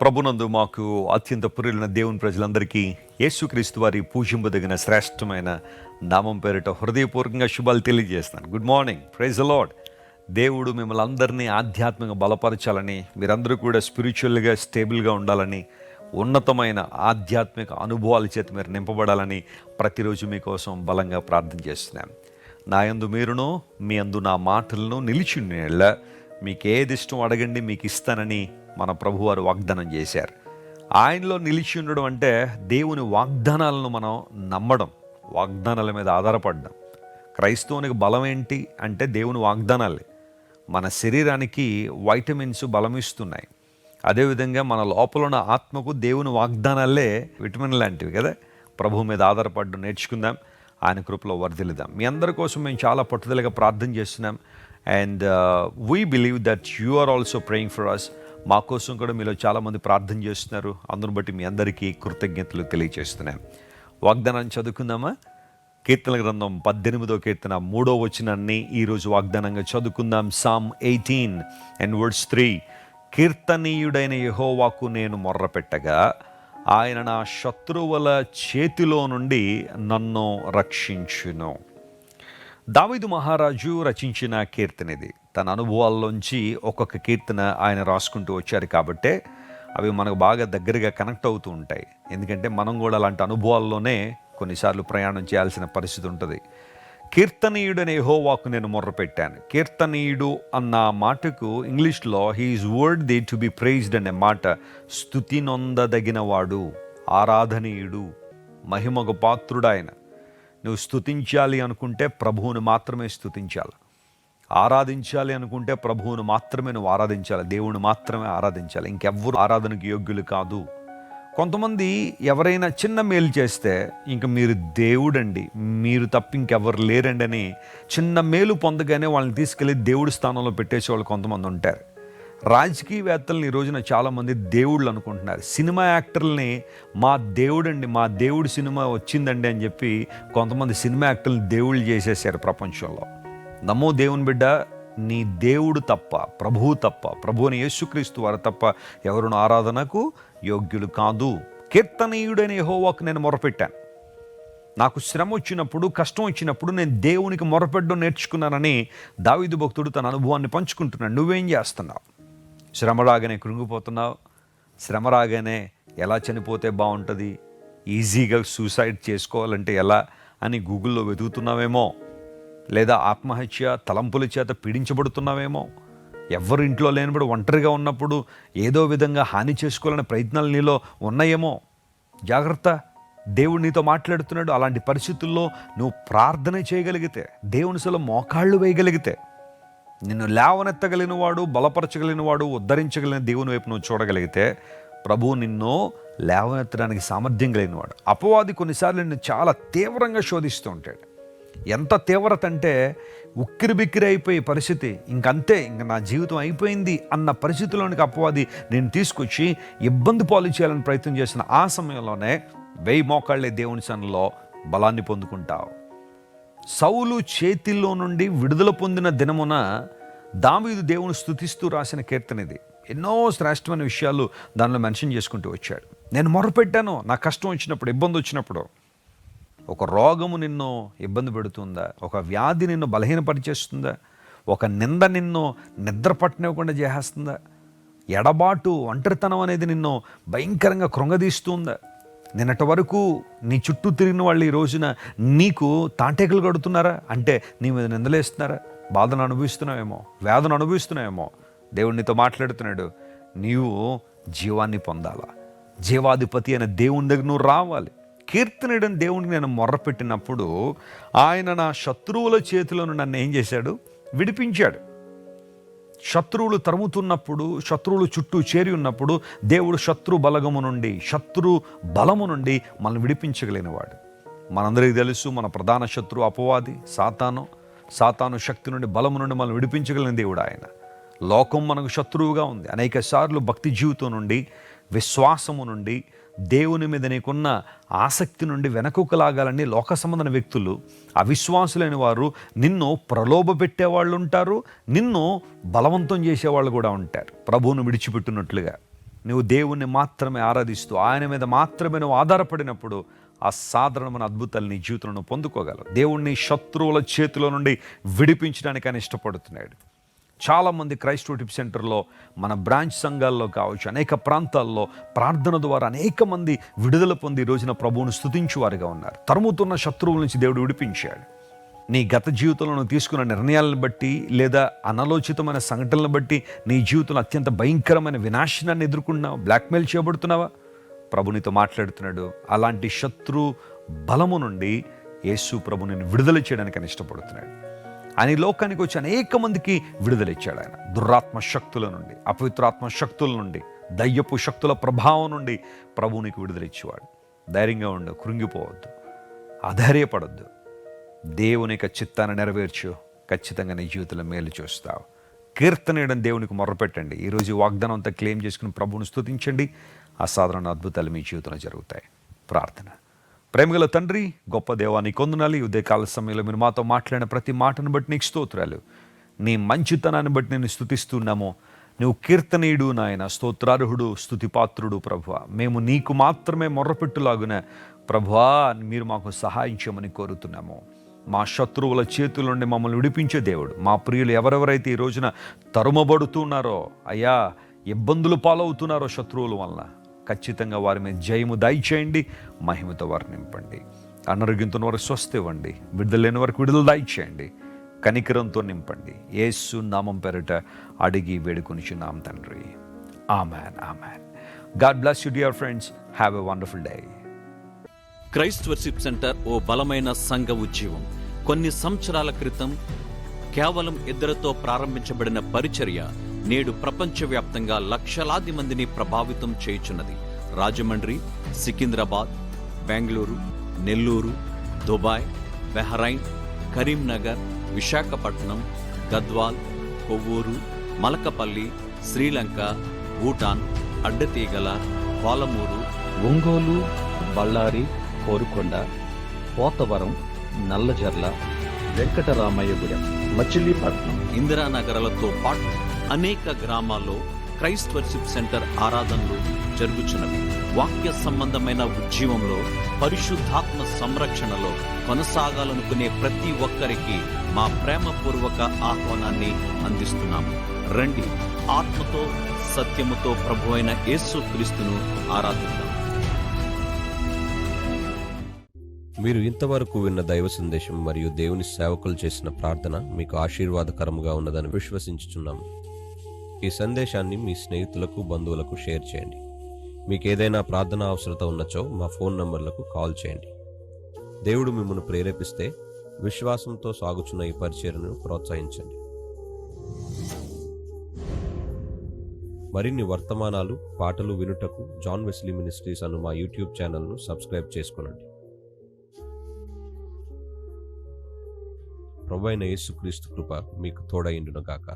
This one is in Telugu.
ప్రభునందు మాకు అత్యంత ప్రియులైన దేవుని ప్రజలందరికీ యేసుక్రీస్తు వారి పూజింపదగిన శ్రేష్టమైన నామం పేరిట హృదయపూర్వకంగా శుభాలు తెలియజేస్తున్నాను. Good morning, praise the lord. దేవుడు మిమ్మల్ని అందరినీ ఆధ్యాత్మికంగా బలపరచాలని, మీరందరూ కూడా స్పిరిచువల్గా స్టేబుల్గా ఉండాలని, ఉన్నతమైన ఆధ్యాత్మిక అనుభవాల చేత మీరు నింపబడాలని ప్రతిరోజు మీకోసం బలంగా ప్రార్థన చేస్తున్నాను. నా యందు మీరును, మీ యందు నా మాటలను నిలిచి ఉండేళ్ళ మీకు ఏది ఇష్టం అడగండి, మీకు ఇస్తానని మన ప్రభువారు వాగ్దానం చేశారు. ఆయనలో నిలిచి ఉండడం అంటే దేవుని వాగ్దానాలను మనం నమ్మడం, వాగ్దానాల మీద ఆధారపడడం. క్రైస్తవునికి బలం ఏంటి అంటే దేవుని వాగ్దానాలే. మన శరీరానికి వైటమిన్స్ బలం ఇస్తున్నాయి. అదేవిధంగా మన లోపల ఉన్న ఆత్మకు దేవుని వాగ్దానాలే విటమిన్ లాంటివి కదా. ప్రభు మీద ఆధారపడడం నేర్చుకుందాం, ఆయన కృపలో వర్ధిల్లుదాం. మీ అందరి కోసం మేము చాలా పట్టుదలగా ప్రార్థన చేస్తున్నాం. And we believe that you are also praying for us. మా కోసం కూడా మీలో చాలామంది ప్రార్థన చేస్తున్నారు. అందును బట్టి మీ అందరికీ కృతజ్ఞతలు తెలియజేస్తున్నాం. వాగ్దానాన్ని చదువుకుందామా? కీర్తన గ్రంథం 18వ కీర్తన 3వ వచనాన్ని ఈరోజు వాగ్దానంగా చదువుకుందాం. Sam 18 and verse 3. కీర్తనీయుడైన యెహోవాకు నేను మొర్రపెట్టగా ఆయన నా శత్రువుల చేతిలో నుండి నన్ను రక్షించును. దావీదు మహారాజు రచించిన కీర్తన ఇది. తన అనుభవాల్లోంచి ఒక్కొక్క కీర్తన ఆయన రాసుకుంటూ వచ్చారు కాబట్టే అవి మనకు బాగా దగ్గరగా కనెక్ట్ అవుతూ ఉంటాయి. ఎందుకంటే మనం కూడా అలాంటి అనుభవాల్లోనే కొన్నిసార్లు ప్రయాణం చేయాల్సిన పరిస్థితి ఉంటుంది. కీర్తనీయుడనే యెహోవాకు నేను మొర్రపెట్టాను. కీర్తనీయుడు అన్న మాటకు ఇంగ్లీష్లో he is worthy to be praised అనే మాట. స్తుతి నొందదగినవాడు, ఆరాధనీయుడు, మహిమకు పాత్రుడాయన. నువ్వు స్తుతించాలి అనుకుంటే ప్రభువును మాత్రమే స్తుతించాలి. ఆరాధించాలి అనుకుంటే ప్రభువును మాత్రమే నువ్వు ఆరాధించాలి. దేవుని మాత్రమే ఆరాధించాలి. ఇంకెవ్వరు ఆరాధనకు యోగ్యులు కాదు. కొంతమంది ఎవరైనా చిన్న మేలు చేస్తే ఇంక మీరు దేవుడండి, మీరు తప్ప ఇంకెవ్వరు లేరండి అని చిన్న మేలు పొందగానే వాళ్ళని తీసుకెళ్ళి దేవుడి స్థానంలో పెట్టేసేవాళ్ళు కొంతమంది ఉంటారు. రాజకీయవేత్తలను ఈ రోజున చాలామంది దేవుళ్ళు అనుకుంటున్నారు. సినిమా యాక్టర్లని మా దేవుడండి, మా దేవుడి సినిమా వచ్చిందండి అని చెప్పి కొంతమంది సినిమా యాక్టర్లు దేవుళ్ళు చేసేసారు ప్రపంచంలో. నమ్మో దేవుని బిడ్డ, నీ దేవుడు తప్ప, ప్రభువు తప్ప, ప్రభువుని యేసుక్రీస్తు వారు తప్ప ఎవరును ఆరాధనకు యోగ్యులు కాదు. కీర్తనీయుడైన యెహోవాకు నేను మొరపెట్టాను. నాకు శ్రమ వచ్చినప్పుడు, కష్టం వచ్చినప్పుడు నేను దేవునికి మొరపెట్టడం నేర్చుకున్నానని దావీదు భక్తుడు తన అనుభవాన్ని పంచుకుంటున్నాడు. నువ్వేం చేస్తున్నావు? శ్రమ రాగానే కృంగిపోతున్నావు? శ్రమ రాగానే ఎలా చనిపోతే బాగుంటుంది, ఈజీగా సూసైడ్ చేసుకోవాలంటే ఎలా అని గూగుల్లో వెతుకుతున్నావేమో, లేదా ఆత్మహత్య తలంపుల చేత పీడించబడుతున్నావేమో, ఎవరు ఇంట్లో లేనప్పుడు ఒంటరిగా ఉన్నప్పుడు ఏదో విధంగా హాని చేసుకోవాలనే ప్రయత్నాలు నీలో ఉన్నాయేమో. జాగ్రత్త, దేవుడు నీతో మాట్లాడుతున్నాడు. అలాంటి పరిస్థితుల్లో నువ్వు ప్రార్థన చేయగలిగితే, దేవుని సలో మోకాళ్ళు వేయగలిగితే, నిన్ను లేవనెత్తగలిగిన వాడు, బలపరచగలిగిన వాడు, ఉద్ధరించగలిగిన దేవుని వైపు నువ్వు చూడగలిగితే ప్రభువు నిన్ను లేవనెత్తడానికి సామర్థ్యం కలిగిన వాడు. అపవాది కొన్నిసార్లు నిన్ను చాలా తీవ్రంగా శోధిస్తూ ఉంటాడు. ఎంత తీవ్రత అంటే ఉక్కిరి బిక్కిరి అయిపోయే పరిస్థితి, ఇంకంతే, ఇంక నా జీవితం అయిపోయింది అన్న పరిస్థితిలోనికి అపవాది నేను తీసుకొచ్చి ఇబ్బంది పాలు చేయాలని ప్రయత్నం చేసిన ఆ సమయంలోనే 1000 మోకాళ్ళే దేవుని సన్నిధిలో బలాన్ని పొందుకుంటావు. సౌలు చేతిలో నుండి విడుదల పొందిన దినమున దావీదు దేవుని స్తుతిస్తూ రాసిన కీర్తన ఇది. ఎన్నో శ్రేష్టమైన విషయాలు దానిలో మెన్షన్ చేసుకుంటూ వచ్చాడు. నేను మొరపెట్టాను నా కష్టం వచ్చినప్పుడు, ఇబ్బంది వచ్చినప్పుడు. ఒక రోగము నిన్ను ఇబ్బంది పెడుతుందా? ఒక వ్యాధి నిన్ను బలహీనపరిచేస్తుందా? ఒక నింద నిన్ను నిద్ర పట్టనివ్వకుండా చేసేస్తుందా? ఎడబాటు, ఒంటరితనం అనేది నిన్ను భయంకరంగా కృంగదీస్తుందా? నిన్నటి వరకు నీ చుట్టూ తిరిగిన వాళ్ళు ఈ రోజున నీకు తాంటేకలు కడుతున్నారా? అంటే నీ మీద నిందలేస్తున్నారా? బాధను అనుభవిస్తున్నావేమో, వేదన అనుభవిస్తున్నావేమో. దేవుడు నీతో మాట్లాడుతున్నాడు. నీవు జీవాన్ని పొందాలా? జీవాధిపతి అయిన దేవుని దగ్గర నువ్వు రావాలి. కీర్తనీయుడని దేవునికి నేను మొర్రపెట్టినప్పుడు ఆయన నా శత్రువుల చేతిలో నన్ను ఏం చేశాడు? విడిపించాడు. శత్రువులు తరుముతున్నప్పుడు, శత్రువులు చుట్టూ చేరి ఉన్నప్పుడు దేవుడు శత్రు బలగము నుండి, శత్రు బలము నుండి మనల్ని విడిపించగలిగినవాడు. మనందరికీ తెలుసు, మన ప్రధాన శత్రువు అపవాది, సాతాను శక్తి నుండి, బలము నుండి మనల్ని విడిపించగలిగిన దేవుడు ఆయన. లోకం మనకు శత్రువుగా ఉంది. అనేక సార్లు భక్తి జీవితం నుండి, విశ్వాసము నుండి, దేవుని మీద నీకున్న ఆసక్తి నుండి వెనకకు లాగాలని లోక సంబంధమైన వ్యక్తులు, అవిశ్వాసులైన వారు నిన్ను ప్రలోభ పెట్టేవాళ్ళు ఉంటారు, నిన్ను బలవంతం చేసేవాళ్ళు కూడా ఉంటారు. ప్రభువును విడిచిపెట్టినట్లుగా నువ్వు దేవుణ్ణి మాత్రమే ఆరాధిస్తూ ఆయన మీద మాత్రమే నువ్వు ఆధారపడినప్పుడు అసాధారణమైన అద్భుతాలు నీ జీవితంలో పొందుకోగలవు. దేవుణ్ణి శత్రువుల చేతిలో నుండి విడిపించడానికి ఆయన ఇష్టపడుతున్నాడు. చాలామంది క్రైస్ట్ వర్షిప్ సెంటర్లో, మన బ్రాంచ్ సంఘాల్లో కావచ్చు, అనేక ప్రాంతాల్లో ప్రార్థన ద్వారా అనేక మంది విడుదల పొంది ఈ రోజున ప్రభువును స్తుతించువారుగా ఉన్నారు. తరుముతున్న శత్రువుల నుంచి దేవుడు విడిపించాడు. నీ గత జీవితంలో నువ్వు తీసుకున్న నిర్ణయాలను బట్టి లేదా అనాలోచితమైన సంఘటనలను బట్టి నీ జీవితంలో అత్యంత భయంకరమైన వినాశనాన్ని ఎదుర్కొన్నావు, బ్లాక్మెయిల్ చేయబడుతున్నావా? ప్రభు నీతో మాట్లాడుతున్నాడు. అలాంటి శత్రు బలము నుండి యేసు ప్రభు నిన్ను విడుదల చేయడానికి ఆయన ఇష్టపడుతున్నాడు. ఆయన లోకానికి వచ్చి అనేక మందికి విడుదల ఇచ్చాడు. ఆయన దురాత్మ శక్తుల నుండి, అపవిత్రాత్మ శక్తుల నుండి, దయ్యపు శక్తుల ప్రభావం నుండి ప్రభు నీకు విడుదల ఇచ్చేవాడు. ధైర్యంగా ఉండు, కృంగిపోవద్దు, అధైర్యపడద్దు. దేవుని యొక్క చిత్తాన్ని నెరవేర్చు, ఖచ్చితంగా నీ జీవితంలో మేలు చూస్తావు. కీర్తనేయడం దేవునికి మొర్రపెట్టండి. ఈరోజు వాగ్దానం అంతా క్లెయిమ్ చేసుకుని ప్రభువును స్తుతించండి. అసాధారణ అద్భుతాలు మీ జీవితంలో జరుగుతాయి. ప్రార్థన. ప్రేమగల తండ్రి, గొప్ప దేవా, నీ కొందనాలు. ఈ ఉదయకాల సమయంలో మీరు మాతో మాట్లాడిన ప్రతి మాటను బట్టి నీకు స్తోత్రాలు. నీ మంచితనాన్ని బట్టి నేను స్తుతిస్తున్నాము. నువ్వు కీర్తనీయుడు నాయన, స్తోత్రార్హుడు, స్తుతిపాత్రుడు ప్రభువా. మేము నీకు మాత్రమే మొర్రపెట్టులాగున ప్రభువా మీరు మాకు సహాయం చేయమని కోరుతున్నాము. మా శత్రువుల చేతుల నుండి మమ్మల్ని విడిపించే దేవుడు. మా ప్రియులు ఎవరెవరైతే ఈ రోజున తరుమబడుతున్నారో అయ్యా, ఇబ్బందులు పాలవుతున్నారో శత్రువుల వలన, ఖచ్చితంగా వారి మీద జయము దయచేయండి, మహిమతో వారిని నింపండి. అనారోగ్యంతో వారికి స్వస్థ ఇవ్వండి, విడుదల లేని వారికి విడుదల దయచేయండి, కనికరంతో నింపండి. యేసు నామం పేరిట అడిగి వేడుకొనిచున్నాం తండ్రి. Amen, amen. God bless you dear friends. Have a wonderful day. Christ worship centre ఓ బలమైన సంఘ ఉద్యమం. కొన్ని సంవత్సరాల క్రితం కేవలం 2 ప్రారంభించబడిన పరిచర్య నేడు ప్రపంచవ్యాప్తంగా లక్షలాది మందిని ప్రభావితం చేయుచున్నది. రాజమండ్రి, సికింద్రాబాద్, బెంగళూరు, నెల్లూరు, దుబాయ్, బెహ్రైన్, కరీంనగర్, విశాఖపట్నం, గద్వాల్, కొవ్వూరు, మలకపల్లి, శ్రీలంక, భూటాన్, అడ్డతీగల, పాలమూరు, ఒంగోలు, బళ్ళారి, కోరుకొండ, పోతవరం, నల్లజర్ల, వెంకటరామయ్యగూడెం, మచిలీపట్నం, ఇందిరానగర్లతో పాటు అనేక గ్రామాల్లో క్రైస్ట్ వర్షిప్ సెంటర్ ఆరాధనలు జరుగుచున్నవి. వాక్య సంబంధమైన ఉద్యమంలో, పరిశుద్ధాత్మ సంరక్షణలో కొనసాగాలనుకునే ప్రతి ఒక్కరికి మా ప్రేమపూర్వక ఆహ్వానాన్ని అందిస్తున్నాము. రండి, ఆత్మతో సత్యముతో ప్రభువైన యేసుక్రీస్తును ఆరాధిద్దాం. మీరు ఇంతవరకు విన్న దైవ సందేశం మరియు దేవుని సేవకులు చేసిన ప్రార్థన మీకు ఆశీర్వాదకరముగా ఉన్నదని విశ్వసించుచున్నాము. ఈ సందేశాన్ని మీ స్నేహితులకు, బంధువులకు షేర్ చేయండి. మీకు ఏదైనా ప్రార్థన అవసరత ఉన్నచో మా ఫోన్ నంబర్లకు కాల్ చేయండి. దేవుడు మిమ్మల్ని ప్రేరేపిస్తే విశ్వాసంతో సాగుచున్న ఈ పరిచర్యను ప్రోత్సహించండి. మరిన్ని వర్తమానాలు, పాటలు వినుటకు జాన్ వెస్లీ మినిస్ట్రీస్ అను మా యూట్యూబ్ ఛానల్ను సబ్స్క్రైబ్ చేసుకొనండి. ప్రభువైన యేసుక్రీస్తు కృప మీకు తోడైండును గాక.